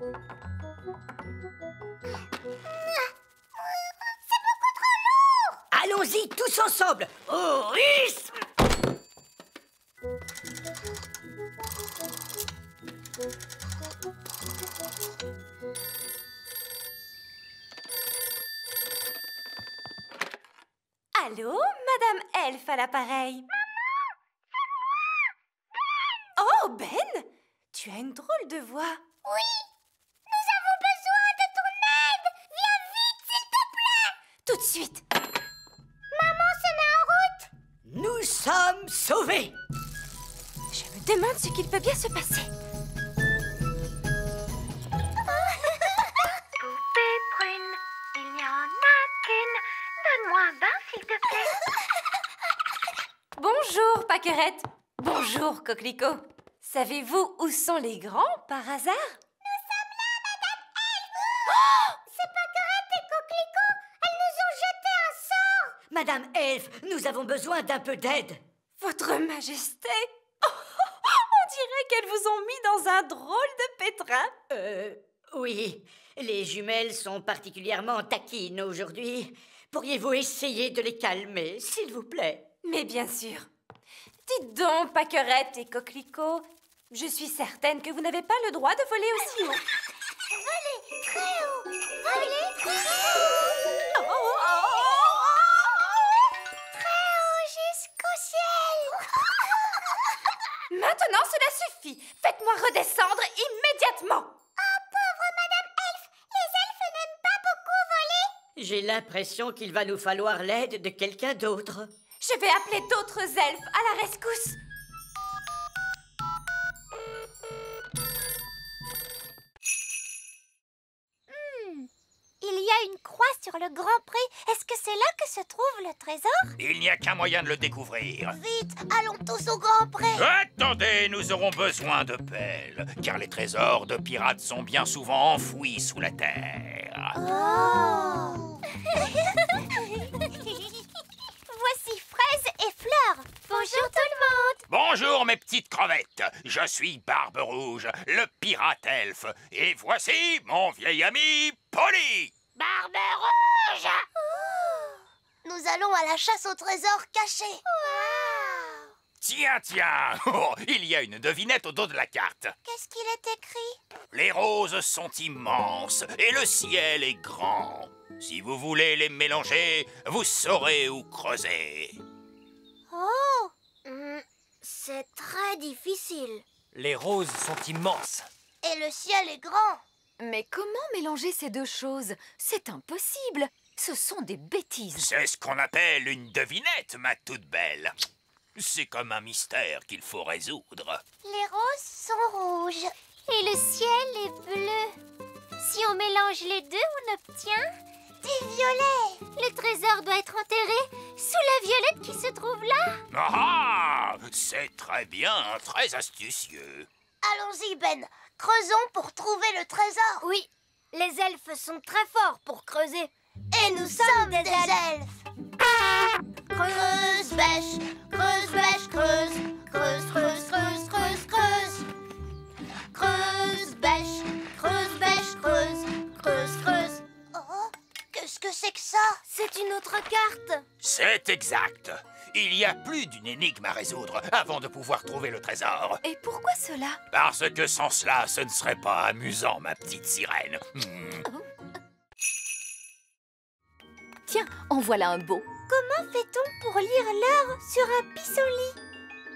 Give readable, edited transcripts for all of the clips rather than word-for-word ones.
C'est beaucoup trop lourd! Allons-y tous ensemble! Au rythme! Allô, Madame Elf à l'appareil. Maman, c'est moi! Oh, Ben! Tu as une drôle de voix. Oui! Nous avons besoin de ton aide! Viens vite, s'il te plaît! Tout de suite. Maman se met en route! Nous sommes sauvés! Je me demande ce qu'il peut bien se passer. Poupée brune, il n'y en a qu'une. Donne-moi un bain, s'il te plaît. Bonjour, Pâquerette. Bonjour, Coquelicot. Savez-vous où sont les grands, par hasard? Nous sommes là, Madame Elf! Oh! C'est Pâquerette et Coquelicot! Elles nous ont jeté un sort! Madame Elf, nous avons besoin d'un peu d'aide. Votre Majesté. On dirait qu'elles vous ont mis dans un drôle de pétrin. Oui, les jumelles sont particulièrement taquines aujourd'hui. Pourriez-vous essayer de les calmer, s'il vous plaît? Mais bien sûr. Dites donc, Pâquerette et Coquelicot, je suis certaine que vous n'avez pas le droit de voler aussi haut. Volez très haut! Volez très haut! Très haut jusqu'au ciel! Maintenant, cela suffit. Faites-moi redescendre immédiatement. Oh, pauvre Madame Elf! Les elfes n'aiment pas beaucoup voler! J'ai l'impression qu'il va nous falloir l'aide de quelqu'un d'autre. Je vais appeler d'autres elfes à la rescousse. Il y a une croix sur le grand pré. Est-ce que c'est là que se trouve le trésor? Il n'y a qu'un moyen de le découvrir. Vite, allons tous au grand pré. Attendez, nous aurons besoin de pelles, car les trésors de pirates sont bien souvent enfouis sous la terre. Oh. Voici Fraise et Fleur. Bonjour tout le monde. Bonjour mes petites crevettes, je suis Barbe Rouge, le pirate elfe, et voici mon vieil ami Polly. Barbe Rouge. Nous allons à la chasse au trésor caché. Wow. Tiens, tiens, oh, il y a une devinette au dos de la carte. Qu'est-ce qu'il est écrit? Les roses sont immenses et le ciel est grand. Si vous voulez les mélanger, vous saurez où creuser. Oh, c'est très difficile. Les roses sont immenses. Et le ciel est grand. Mais comment mélanger ces deux choses? C'est impossible. Ce sont des bêtises. C'est ce qu'on appelle une devinette, ma toute belle. C'est comme un mystère qu'il faut résoudre. Les roses sont rouges et le ciel est bleu. Si on mélange les deux, on obtient des violets. Le trésor doit être enterré sous la violette qui se trouve là. Ah, c'est très bien, très astucieux. Allons-y, Ben. Creusons pour trouver le trésor. Oui, les elfes sont très forts pour creuser. Et nous sommes des elfes. Creuse, bêche, creuse, bêche, creuse. Creuse, creuse, creuse, creuse, creuse. Creuse, bêche, creuse, bêche, creuse. Creuse, creuse. Oh, qu'est-ce que c'est que ça? C'est une autre carte. C'est exact. Il y a plus d'une énigme à résoudre avant de pouvoir trouver le trésor. Et pourquoi cela? Parce que sans cela, ce ne serait pas amusant, ma petite sirène. Tiens, en voilà un beau. Comment fait-on pour lire l'heure sur un pissenlit?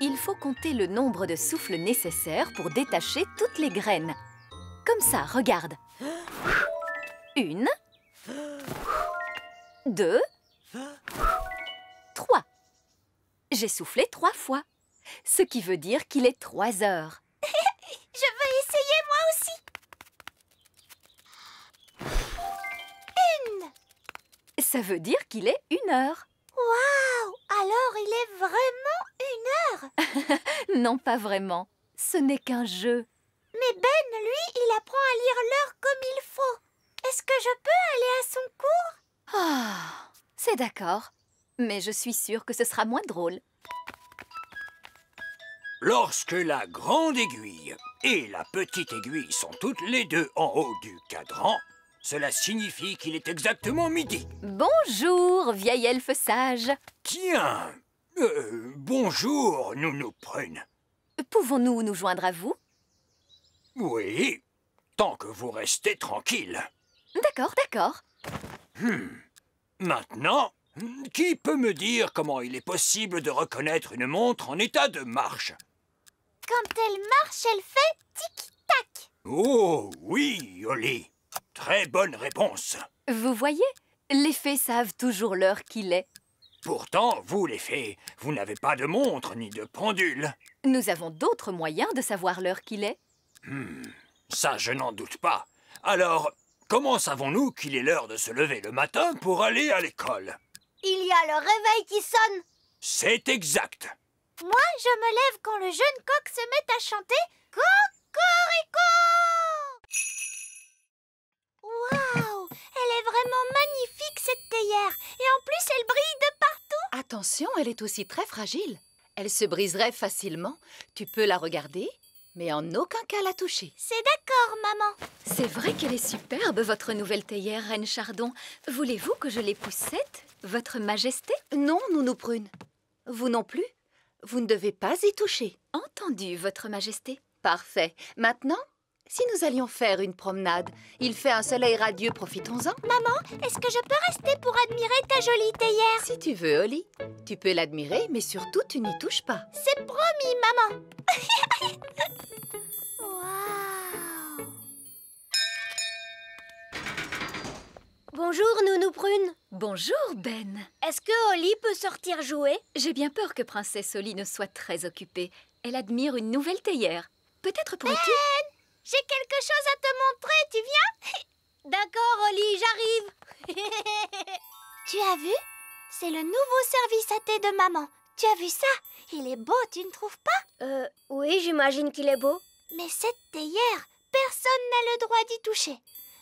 Il faut compter le nombre de souffles nécessaires pour détacher toutes les graines. Comme ça, regarde. 1, 2, 3. J'ai soufflé 3 fois, ce qui veut dire qu'il est 3 heures. Je veux essayer moi aussi. Ça veut dire qu'il est 1 heure. Waouh! Alors il est vraiment 1 heure. Non, pas vraiment. Ce n'est qu'un jeu. Mais Ben, lui, il apprend à lire l'heure comme il faut. Est-ce que je peux aller à son cours? Ah, c'est d'accord. Mais je suis sûre que ce sera moins drôle. Lorsque la grande aiguille et la petite aiguille sont toutes les deux en haut du cadran, cela signifie qu'il est exactement midi. Bonjour, vieil elfe sage. Tiens, bonjour, Nounou Prune. Pouvons-nous nous joindre à vous? Oui, tant que vous restez tranquille. D'accord, d'accord. Maintenant, qui peut me dire comment il est possible de reconnaître une montre en état de marche? Quand elle marche, elle fait tic-tac. Oh, oui, Oli. Très bonne réponse. Vous voyez, les fées savent toujours l'heure qu'il est. Pourtant, vous, les fées, vous n'avez pas de montre ni de pendule. Nous avons d'autres moyens de savoir l'heure qu'il est. Ça, je n'en doute pas. Alors, comment savons-nous qu'il est l'heure de se lever le matin pour aller à l'école? Il y a le réveil qui sonne. C'est exact. Moi, je me lève quand le jeune coq se met à chanter Cocorico. Waouh! Elle est vraiment magnifique, cette théière. Et en plus, elle brille de partout. Attention, elle est aussi très fragile. Elle se briserait facilement. Tu peux la regarder, mais en aucun cas la toucher. C'est d'accord, maman. C'est vrai qu'elle est superbe, votre nouvelle théière, Reine Chardon. Voulez-vous que je l'époussette, votre majesté? Non, Nounou Prune. Vous non plus. Vous ne devez pas y toucher. Entendu, votre majesté. Parfait. Maintenant, si nous allions faire une promenade, il fait un soleil radieux, profitons-en. Maman, est-ce que je peux rester pour admirer ta jolie théière? Si tu veux, Oli. Tu peux l'admirer, mais surtout, tu n'y touches pas. C'est promis, maman. Waouh! Bonjour, Nounou Prune. Bonjour, Ben. Est-ce que Oli peut sortir jouer? J'ai bien peur que Princesse Oli ne soit très occupée. Elle admire une nouvelle théière. Peut-être pourrais-tu... J'ai quelque chose à te montrer, tu viens? D'accord, Oli, j'arrive. Tu as vu? C'est le nouveau service à thé de maman. Tu as vu ça? Il est beau, tu ne trouves pas? Oui, j'imagine qu'il est beau. Mais cette théière, personne n'a le droit d'y toucher.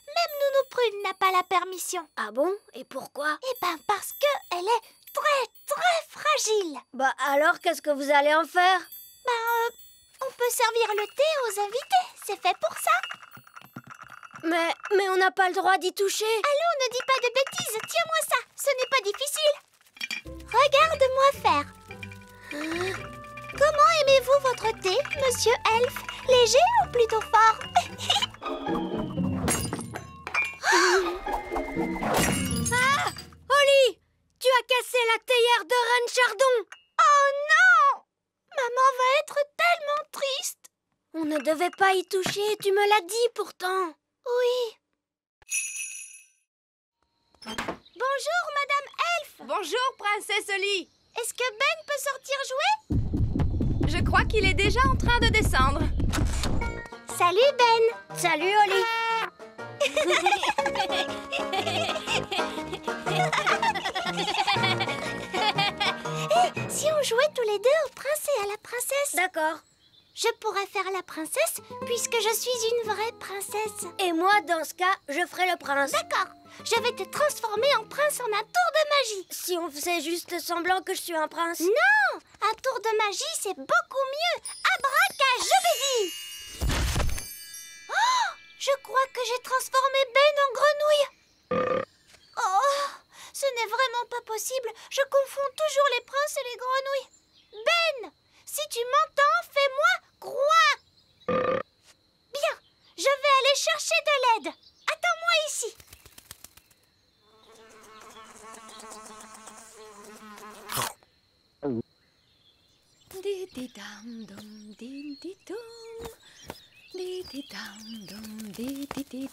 Même Nounou Prune n'a pas la permission. Ah bon? Et pourquoi? Eh ben parce que elle est très fragile. Bah alors, qu'est-ce que vous allez en faire? On peut servir le thé aux invités, c'est fait pour ça. Mais on n'a pas le droit d'y toucher. Allons, ne dis pas de bêtises, tiens-moi ça, ce n'est pas difficile. Regarde-moi faire. Comment aimez-vous votre thé, monsieur Elfe? Léger ou plutôt fort? Ah! Oli! Tu as cassé la théière de Reine Chardon! Oh non! Maman va être tellement triste. On ne devait pas y toucher, tu me l'as dit pourtant. Oui. Bonjour, Madame Elfe. Bonjour, Princesse Oli. Est-ce que Ben peut sortir jouer? Je crois qu'il est déjà en train de descendre. Salut, Ben. Salut, Oli. Si on jouait tous les deux au prince et à la princesse? D'accord. Je pourrais faire la princesse puisque je suis une vraie princesse. Et moi, dans ce cas, je ferai le prince. D'accord. Je vais te transformer en prince en un tour de magie. Si on faisait juste semblant que je suis un prince? Non! Un tour de magie, c'est beaucoup mieux. Abracadabra! Oh! Je crois que j'ai transformé Ben en grenouille. Oh! Ce n'est vraiment pas possible. Je confonds toujours les princes et les grenouilles. Ben! Si tu m'entends, fais-moi croix. Bien, je vais aller chercher de l'aide. Attends-moi ici.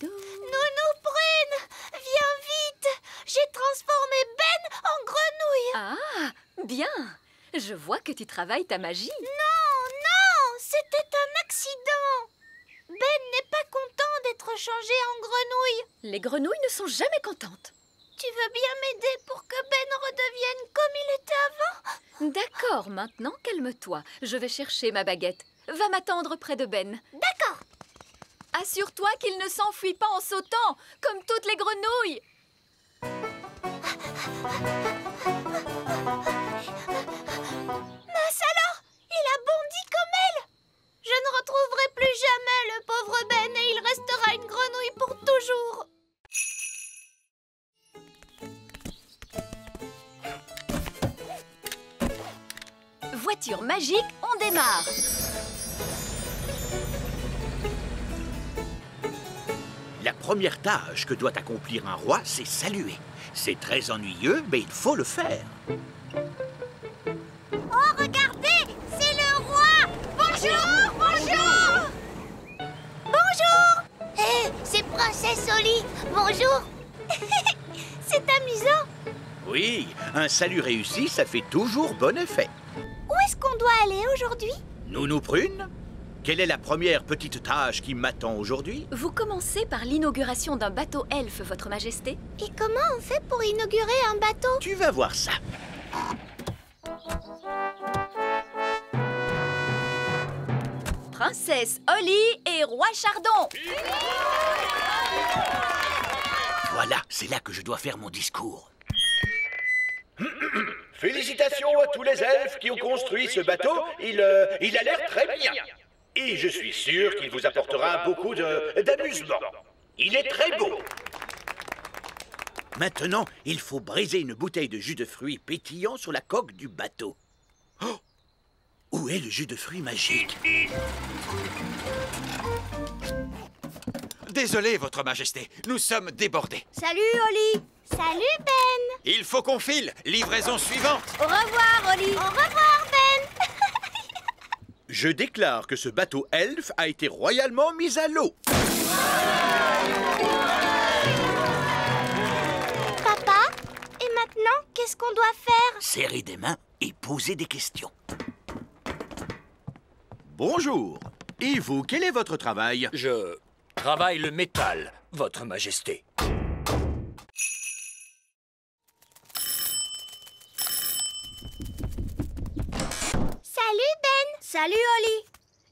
Nounou Prune, viens vite. J'ai transformé Ben en grenouille. Ah, bien. Je vois que tu travailles ta magie. Non, c'était un accident. Ben n'est pas content d'être changé en grenouille. Les grenouilles ne sont jamais contentes. Tu veux bien m'aider pour que Ben redevienne comme il était avant? D'accord, maintenant calme-toi. Je vais chercher ma baguette. Va m'attendre près de Ben. D'accord. Assure-toi qu'il ne s'enfuit pas en sautant, comme toutes les grenouilles. Mince alors, il a bondi quand même. plus jamais le pauvre Ben et il restera une grenouille pour toujours. Voiture magique, on démarre. La première tâche que doit accomplir un roi, c'est saluer. C'est très ennuyeux, mais il faut le faire. Oh, regardez, c'est le roi. Bonjour, bonjour. Bonjour. Hé, c'est Princesse Oli. Bonjour. C'est amusant. Oui, un salut réussi, ça fait toujours bon effet. Où est-ce qu'on doit aller aujourd'hui? Nounou Prune, quelle est la première petite tâche qui m'attend aujourd'hui? Vous commencez par l'inauguration d'un bateau elfe, Votre Majesté. Et comment on fait pour inaugurer un bateau? Tu vas voir ça. Princesse Oli et Roi Chardon. Voilà, c'est là que je dois faire mon discours. Félicitations à tous les elfes qui ont construit ce bateau. Il a l'air très bien. Et je suis sûr qu'il vous apportera beaucoup d'amusement. Il est très beau. Maintenant, il faut briser une bouteille de jus de fruits pétillant sur la coque du bateau. Oh! Où est le jus de fruits magique? Désolé, Votre Majesté, nous sommes débordés. Salut, Oli. Salut, Ben. Il faut qu'on file. Livraison suivante. Au revoir, Oli. Au revoir, Ben. Je déclare que ce bateau elfe a été royalement mis à l'eau. Papa, et maintenant, qu'est-ce qu'on doit faire? Serrer des mains et poser des questions. Bonjour. Et vous, quel est votre travail? Je travaille le métal, Votre Majesté. Salut, Ben. Salut, Oli.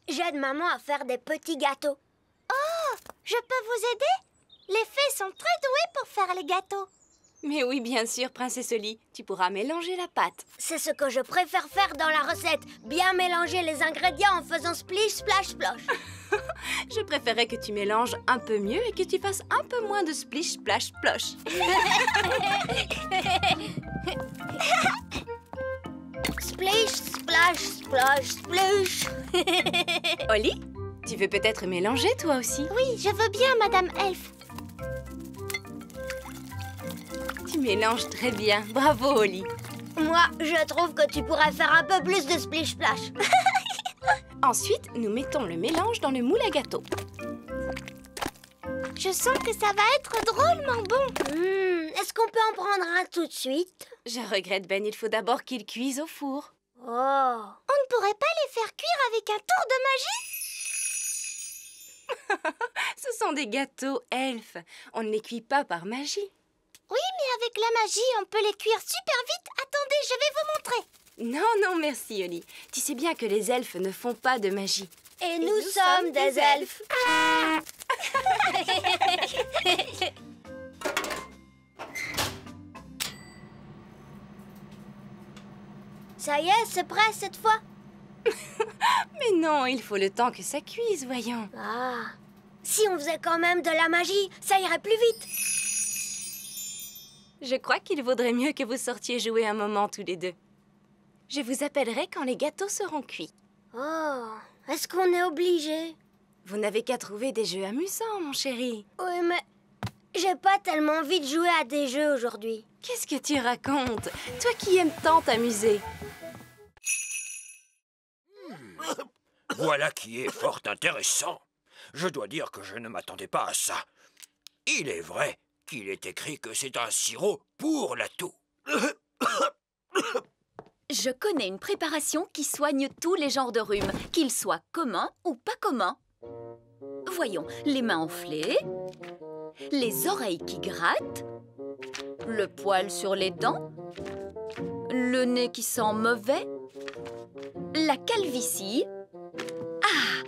J'aide maman à faire des petits gâteaux. Oh, je peux vous aider? Les fées sont très douées pour faire les gâteaux. Mais oui, bien sûr, Princesse Oli. Tu pourras mélanger la pâte. C'est ce que je préfère faire dans la recette. Bien mélanger les ingrédients en faisant splish, splash, splosh. Je préférais que tu mélanges un peu mieux et que tu fasses un peu moins de splish, splash, splosh. Splish, splash, splosh, splush. Oli, tu veux peut-être mélanger toi aussi? Oui, je veux bien, Madame Elfe. Tu mélanges très bien. Bravo, Oli. Moi, je trouve que tu pourrais faire un peu plus de splish, splash. Ensuite, nous mettons le mélange dans le moule à gâteau. Je sens que ça va être drôlement bon. Est-ce qu'on peut en prendre un tout de suite? Je regrette, Ben. Il faut d'abord qu'il cuise au four. Oh. On ne pourrait pas les faire cuire avec un tour de magie? Ce sont des gâteaux elfes. On ne les cuit pas par magie. Oui, mais avec la magie, on peut les cuire super vite. Attendez, je vais vous montrer. Non, non, merci, Oli. Tu sais bien que les elfes ne font pas de magie. Et nous sommes des elfes. Ça y est, c'est prêt cette fois? Mais non, il faut le temps que ça cuise, voyons. Ah, si on faisait quand même de la magie, ça irait plus vite. Je crois qu'il vaudrait mieux que vous sortiez jouer un moment tous les deux. Je vous appellerai quand les gâteaux seront cuits. Oh, est-ce qu'on est obligé? Vous n'avez qu'à trouver des jeux amusants, mon chéri. Oui, mais j'ai pas tellement envie de jouer à des jeux aujourd'hui. Qu'est-ce que tu racontes? Toi qui aimes tant t'amuser. Voilà qui est fort intéressant. Je dois dire que je ne m'attendais pas à ça. Il est vrai qu'il est écrit que c'est un sirop pour la toux. Je connais une préparation qui soigne tous les genres de rhumes, qu'ils soient communs ou pas communs. Voyons, les mains enflées, les oreilles qui grattent, le poil sur les dents, le nez qui sent mauvais, la calvitie. Ah,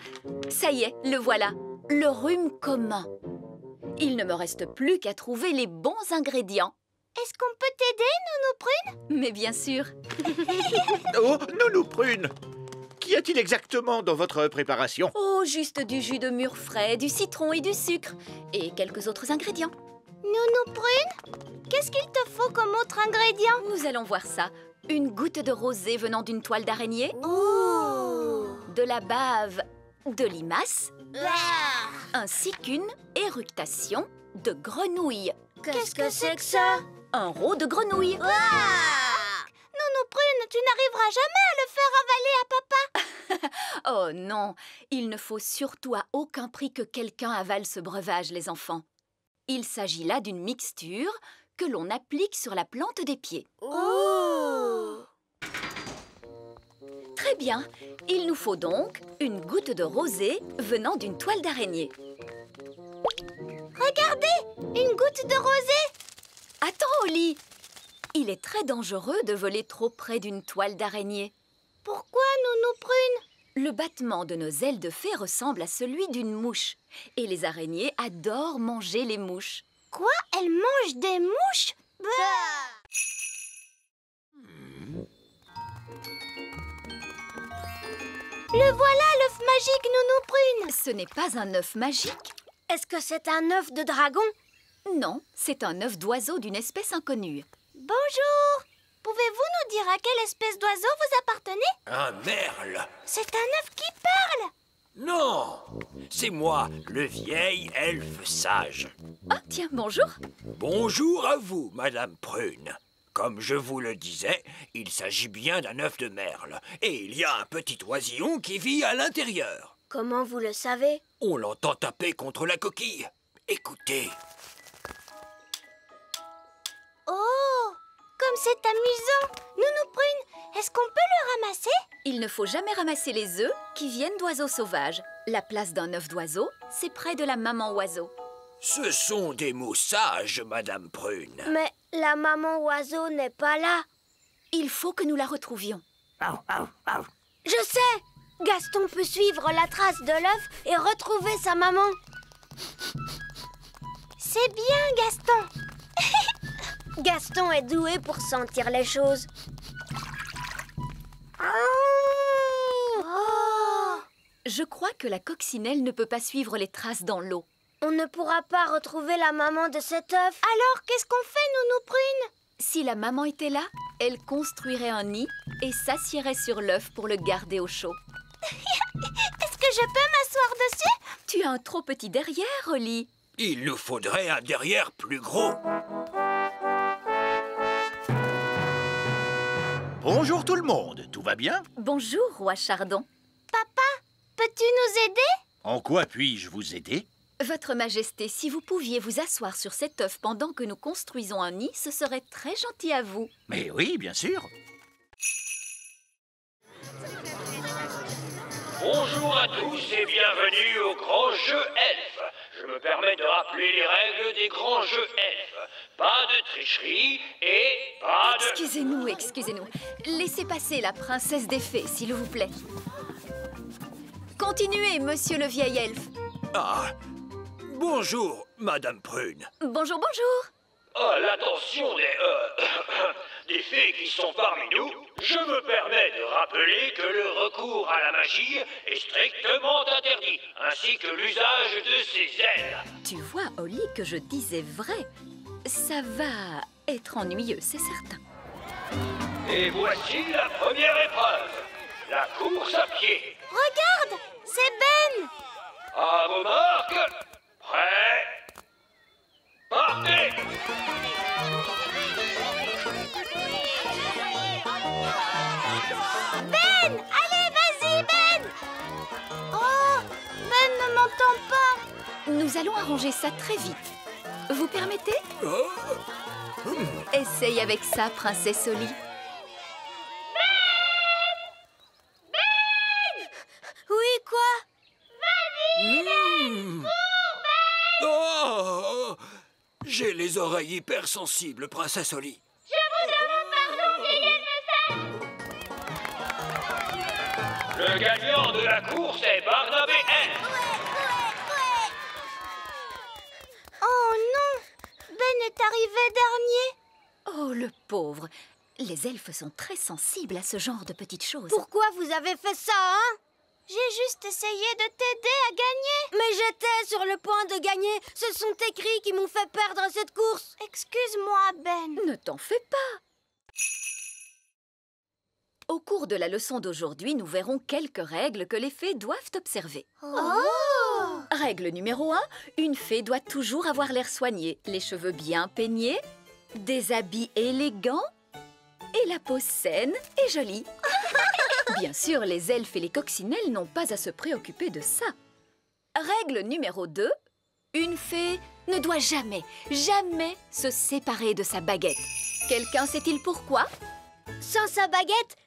ça y est, le voilà, le rhume commun. Il ne me reste plus qu'à trouver les bons ingrédients. Est-ce qu'on peut t'aider, Nounou Prune? Mais bien sûr. Oh, Nounou Prune! Qu'y a-t-il exactement dans votre préparation? Oh, juste du jus de mûre frais, du citron et du sucre. Et quelques autres ingrédients. Nounou Prune, qu'est-ce qu'il te faut comme autre ingrédient? Nous allons voir ça. Une goutte de rosée venant d'une toile d'araignée. Oh! De la bave de limace. Ah! Ainsi qu'une éructation de grenouille. Qu'est-ce que c'est que ça? Un rot de grenouille. Ah! Nounou Prune, tu n'arriveras jamais à le faire avaler à papa. Oh non, il ne faut surtout à aucun prix que quelqu'un avale ce breuvage, les enfants. Il s'agit là d'une mixture que l'on applique sur la plante des pieds. Oh! Très bien, il nous faut donc une goutte de rosée venant d'une toile d'araignée. Regardez, une goutte de rosée. Attends, Oli! Il est très dangereux de voler trop près d'une toile d'araignée. Pourquoi, Nounou Prune? Le battement de nos ailes de fée ressemble à celui d'une mouche. Et les araignées adorent manger les mouches. Quoi? Elle mange des mouches? Le voilà, l'œuf magique, Nounou Prune. Ce n'est pas un œuf magique. Est-ce que c'est un œuf de dragon? Non, c'est un œuf d'oiseau d'une espèce inconnue. Bonjour. Pouvez-vous nous dire à quelle espèce d'oiseau vous appartenez? Un merle. C'est un œuf qui parle. Non, c'est moi, le vieil elfe sage. Ah, tiens, bonjour. Bonjour à vous, Madame Prune. Comme je vous le disais, il s'agit bien d'un œuf de merle. Et il y a un petit oisillon qui vit à l'intérieur. Comment vous le savez? On l'entend taper contre la coquille. Écoutez. Oh, comme c'est amusant. Nounou Prune, est-ce qu'on peut le ramasser? Il ne faut jamais ramasser les œufs qui viennent d'oiseaux sauvages. La place d'un œuf d'oiseau, c'est près de la maman oiseau. Ce sont des mots sages, Madame Prune. Mais la maman oiseau n'est pas là. Il faut que nous la retrouvions. Je sais! Gaston peut suivre la trace de l'œuf et retrouver sa maman. C'est bien, Gaston. Gaston est doué pour sentir les choses. Oh! Je crois que la coccinelle ne peut pas suivre les traces dans l'eau. On ne pourra pas retrouver la maman de cet œuf. Alors, qu'est-ce qu'on fait, Nounou Prune? Si la maman était là, elle construirait un nid et s'assierait sur l'œuf pour le garder au chaud. Est-ce que je peux m'asseoir dessus? Tu as un trop petit derrière, Oli. Il nous faudrait un derrière plus gros. Bonjour tout le monde, tout va bien? Bonjour, roi Chardon. Papa, peux-tu nous aider? En quoi puis-je vous aider? Votre Majesté, si vous pouviez vous asseoir sur cet œuf pendant que nous construisons un nid, ce serait très gentil à vous. Mais oui, bien sûr. Bonjour à tous et bienvenue au grand jeu elfe. Je me permets de rappeler les règles des grands jeux elfes. Pas de tricherie et pas de... Excusez-nous, excusez-nous. Laissez passer la princesse des fées, s'il vous plaît. Continuez, monsieur le vieil elfe. Ah, bonjour, Madame Prune. Bonjour, bonjour. À l'attention des fées qui sont parmi nous, je me permets de rappeler que le recours à la magie est strictement interdit, ainsi que l'usage de ses ailes. Tu vois, Oli, que je disais vrai. Ça va être ennuyeux, c'est certain. Et voici la première épreuve, la course à pied. Regarde, c'est Ben. À vos marques, prêts, partez! Ben, allez, vas-y, Ben. Oh, Ben ne m'entend pas. Nous allons arranger ça très vite. Vous permettez? Essaye avec ça, princesse Oli. Oui, quoi? Oh, j'ai les oreilles hypersensibles, princesse Oli. Le gagnant de la course est Barnabé Elf. Oh non, Ben est arrivé dernier. Oh, le pauvre. Les elfes sont très sensibles à ce genre de petites choses. Pourquoi vous avez fait ça, hein? J'ai juste essayé de t'aider à gagner. Mais j'étais sur le point de gagner. Ce sont tes cris qui m'ont fait perdre cette course. Excuse-moi, Ben. Ne t'en fais pas. Au cours de la leçon d'aujourd'hui, nous verrons quelques règles que les fées doivent observer. Règle numéro 1, une fée doit toujours avoir l'air soigné, les cheveux bien peignés, des habits élégants et la peau saine et jolie. Bien sûr, les elfes et les coccinelles n'ont pas à se préoccuper de ça. Règle numéro 2, une fée ne doit jamais, jamais se séparer de sa baguette. Quelqu'un sait-il pourquoi? Sans sa baguette,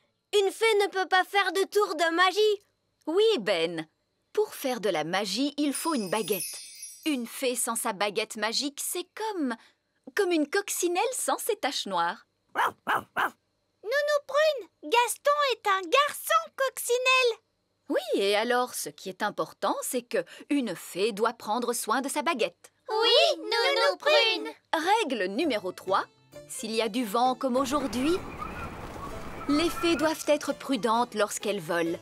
une fée ne peut pas faire de tour de magie. Oui, Ben. Pour faire de la magie, il faut une baguette. Une fée sans sa baguette magique, c'est comme une coccinelle sans ses taches noires. Nounou Prune, Gaston est un garçon coccinelle. Oui, et alors, ce qui est important, c'est que une fée doit prendre soin de sa baguette. Oui, Nounou Prune. Règle numéro 3. S'il y a du vent comme aujourd'hui, les fées doivent être prudentes lorsqu'elles volent.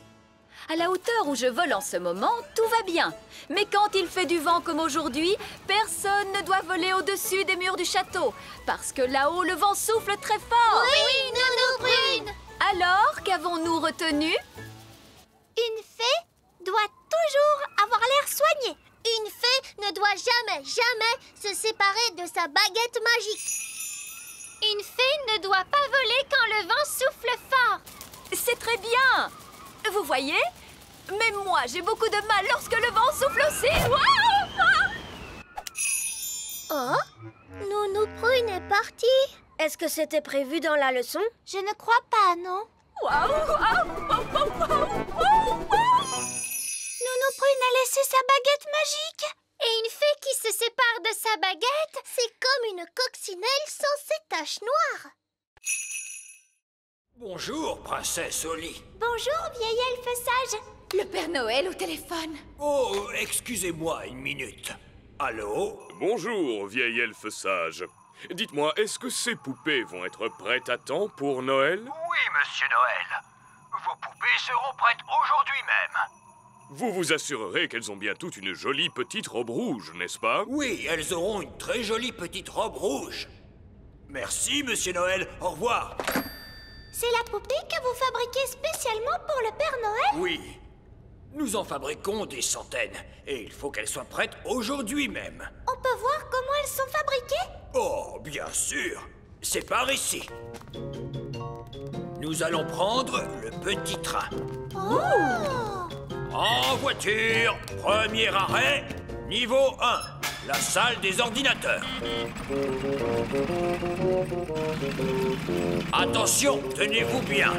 À la hauteur où je vole en ce moment, tout va bien. Mais quand il fait du vent comme aujourd'hui, personne ne doit voler au-dessus des murs du château. Parce que là-haut, le vent souffle très fort. Oui, Nounou Prune. Alors, qu'avons-nous retenu? Une fée doit toujours avoir l'air soigné. Une fée ne doit jamais se séparer de sa baguette magique. Une fée ne doit pas voler quand le vent souffle fort. C'est très bien. Vous voyez? Même moi, j'ai beaucoup de mal lorsque le vent souffle aussi. Oh, Nounou Prune est partie. Est-ce que c'était prévu dans la leçon? Je ne crois pas, non. Nounou Prune a laissé sa baguette magique. Et une fée qui se sépare de sa baguette, c'est comme une coccinelle sans ses taches noires. Bonjour, princesse Oli. Bonjour, vieil elfe sage. Le Père Noël au téléphone. Oh, excusez-moi une minute. Allô? Bonjour, vieil elfe sage. Dites-moi, est-ce que ces poupées vont être prêtes à temps pour Noël? Oui, monsieur Noël. Vos poupées seront prêtes aujourd'hui même. Vous vous assurerez qu'elles ont bien toutes une jolie petite robe rouge, n'est-ce pas? Oui, elles auront une très jolie petite robe rouge. Merci, monsieur Noël. Au revoir. C'est la poupée que vous fabriquez spécialement pour le Père Noël? Oui. Nous en fabriquons des centaines. Et il faut qu'elles soient prêtes aujourd'hui même. On peut voir comment elles sont fabriquées? Oh, bien sûr. C'est par ici. Nous allons prendre le petit train. Oh! En voiture, premier arrêt, niveau 1, la salle des ordinateurs. Attention, tenez-vous bien.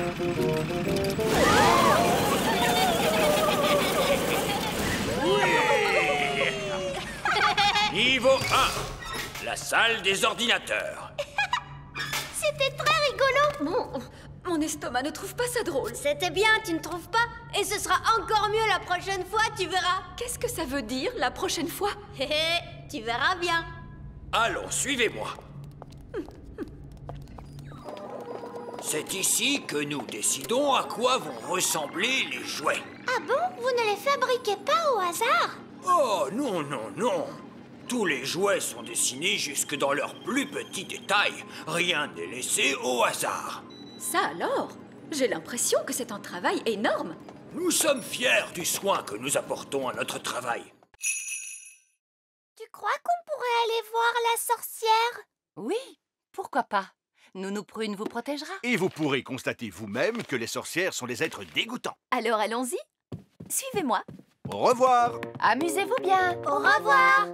Oui. Niveau 1, la salle des ordinateurs. C'était très rigolo. Mon estomac ne trouve pas ça drôle. C'était bien, tu ne trouves pas? Et ce sera encore mieux la prochaine fois, tu verras. Qu'est-ce que ça veut dire, la prochaine fois? Hé hé, tu verras bien. Allons, suivez-moi. C'est ici que nous décidons à quoi vont ressembler les jouets. Ah bon? Vous ne les fabriquez pas au hasard? Oh, non, non, non. Tous les jouets sont dessinés jusque dans leurs plus petits détails. Rien n'est laissé au hasard. Ça alors? J'ai l'impression que c'est un travail énorme. Nous sommes fiers du soin que nous apportons à notre travail. Tu crois qu'on pourrait aller voir la sorcière? Oui, pourquoi pas? Nounou Prune vous protégera. Et vous pourrez constater vous-même que les sorcières sont des êtres dégoûtants. Alors allons-y. Suivez-moi. Au revoir. Amusez-vous bien. Au revoir.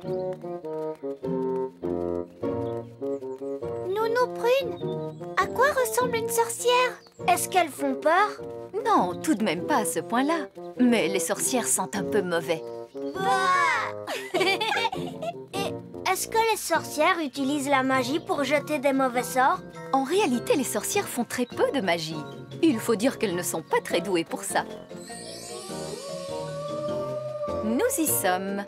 Nounou Prune, à quoi ressemble une sorcière? Est-ce qu'elles font peur? Non, tout de même pas à ce point-là. Mais les sorcières sentent un peu mauvais. Et est-ce que les sorcières utilisent la magie pour jeter des mauvais sorts? En réalité, les sorcières font très peu de magie. Il faut dire qu'elles ne sont pas très douées pour ça. Nous y sommes.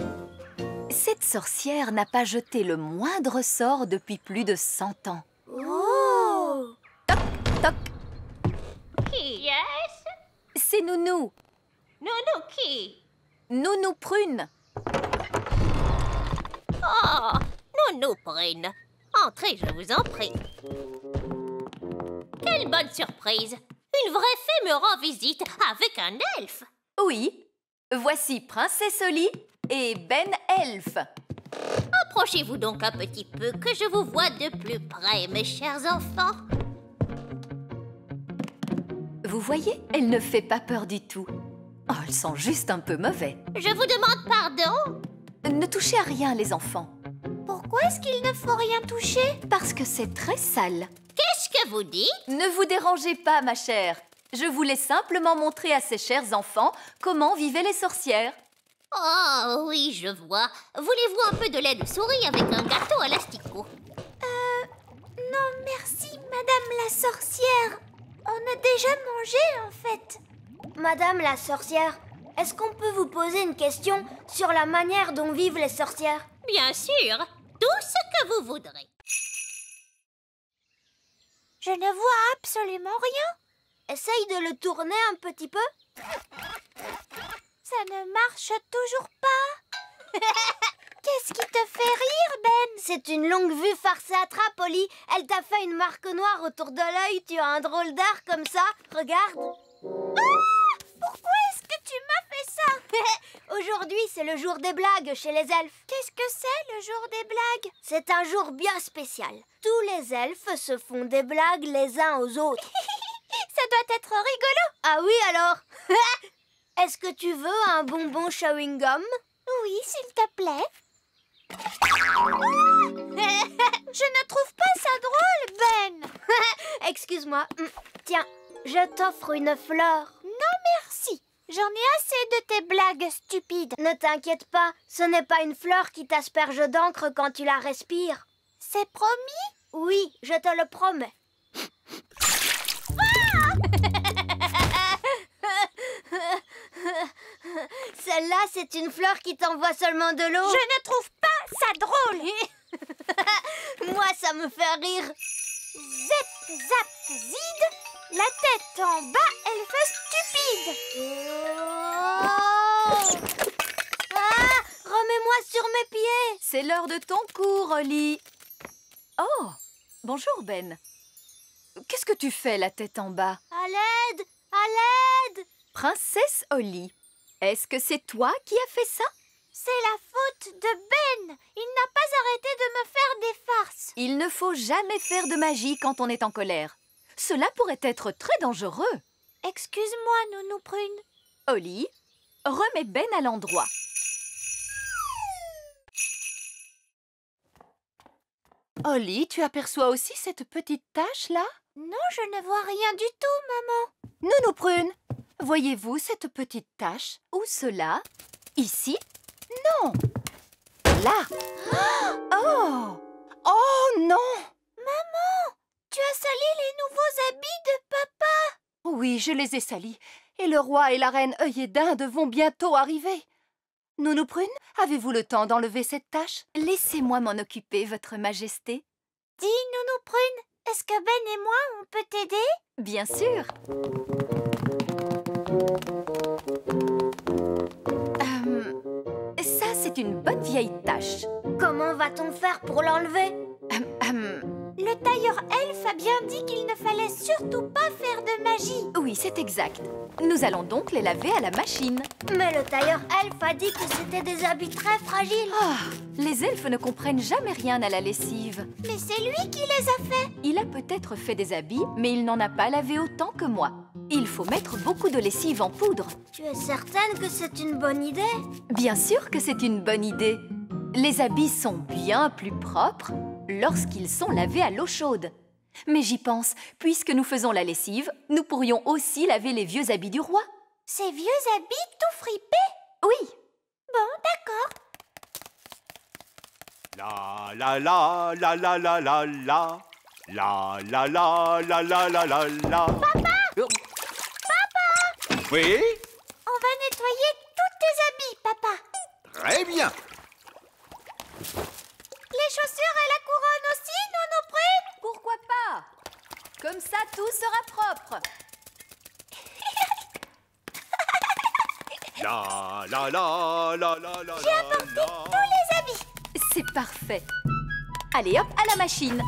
Cette sorcière n'a pas jeté le moindre sort depuis plus de 100 ans. Oh! Toc. Qui? Yes? C'est Nounou. Nounou qui? Nounou Prune. Oh, Nounou Prune. Entrez, je vous en prie. Quelle bonne surprise. Une vraie fée me rend visite avec un elfe. Oui. Voici Princesse Oli et Ben Elfe. Approchez-vous donc un petit peu, que je vous vois de plus près, mes chers enfants. Vous voyez, elle ne fait pas peur du tout. Oh, elle sent juste un peu mauvais. Je vous demande pardon. Ne touchez à rien, les enfants. Pourquoi est-ce qu'il ne faut rien toucher? Parce que c'est très sale. Qu'est-ce que vous dites? Ne vous dérangez pas, ma chère. Je voulais simplement montrer à ces chers enfants comment vivaient les sorcières. Oh, oui, je vois. Voulez-vous un peu de lait de souris avec un gâteau à l'asticot? Non, merci, Madame la sorcière. On a déjà mangé, en fait. Madame la sorcière, est-ce qu'on peut vous poser une question sur la manière dont vivent les sorcières? Bien sûr, tout ce que vous voudrez. Je ne vois absolument rien. Essaye de le tourner un petit peu. Ça ne marche toujours pas. Qu'est-ce qui te fait rire, Ben? C'est une longue vue farcée à trappe, Oli. Elle t'a fait une marque noire autour de l'œil. Tu as un drôle d'air comme ça. Regarde. Ah! Pourquoi est-ce que tu m'as fait ça? Aujourd'hui, c'est le jour des blagues chez les elfes. Qu'est-ce que c'est, le jour des blagues? C'est un jour bien spécial. Tous les elfes se font des blagues les uns aux autres. Ça doit être rigolo. Ah oui, alors? Est-ce que tu veux un bonbon chewing-gum? Oui, s'il te plaît. Je ne trouve pas ça drôle, Ben. Excuse-moi. Tiens, je t'offre une fleur. Non, merci. J'en ai assez de tes blagues stupides. Ne t'inquiète pas, ce n'est pas une fleur qui t'asperge d'encre quand tu la respires. C'est promis? Oui, je te le promets. Celle-là, c'est une fleur qui t'envoie seulement de l'eau. Je ne trouve pas ça drôle. Moi, ça me fait rire. Zep, zap, zid. La tête en bas, elle fait stupide. Ah, remets-moi sur mes pieds. C'est l'heure de ton cours, Oli. Oh, bonjour, Ben. Qu'est-ce que tu fais, la tête en bas? À l'aide, à l'aide. Princesse Oli, est-ce que c'est toi qui as fait ça? C'est la faute de Ben. Il n'a pas arrêté de me faire des farces. Il ne faut jamais faire de magie quand on est en colère. Cela pourrait être très dangereux. Excuse-moi, Nounou Prune. Oli, remets Ben à l'endroit. Oli, tu aperçois aussi cette petite tache là? Non, je ne vois rien du tout, maman. Nounou Prune, voyez-vous cette petite tache? Où cela? Ici? Non. Là. Oh! Oh non! Maman, tu as sali les nouveaux habits de papa. Oui, je les ai salis. Et le roi et la reine œillet d'Inde vont bientôt arriver. Nounou Prune, avez-vous le temps d'enlever cette tache? Laissez-moi m'en occuper, votre majesté. Dis, Nounou Prune, est-ce que Ben et moi, on peut t'aider? Bien sûr. Ça, c'est une bonne vieille tache. Comment va-t-on faire pour l'enlever? Le tailleur elfe a bien dit qu'il ne fallait surtout pas faire de magie. Oui, c'est exact. Nous allons donc les laver à la machine. Mais le tailleur elfe a dit que c'était des habits très fragiles. Ah, les elfes ne comprennent jamais rien à la lessive. Mais c'est lui qui les a faits. Il a peut-être fait des habits, mais il n'en a pas lavé autant que moi. Il faut mettre beaucoup de lessive en poudre. Tu es certaine que c'est une bonne idée? Bien sûr que c'est une bonne idée. Les habits sont bien plus propres lorsqu'ils sont lavés à l'eau chaude. Mais j'y pense, puisque nous faisons la lessive, nous pourrions aussi laver les vieux habits du roi. Ces vieux habits tout fripés? Oui. Bon, d'accord. La la la la la la la la. La la la la la la la la. Papa! Papa! Oui? On va nettoyer tous tes habits, papa. Très bien. Les chaussures et la couronne aussi, Nounou Prune? Pourquoi pas? Comme ça, tout sera propre. La la la la la la. J'ai apporté tous les habits. C'est parfait. Allez hop, à la machine.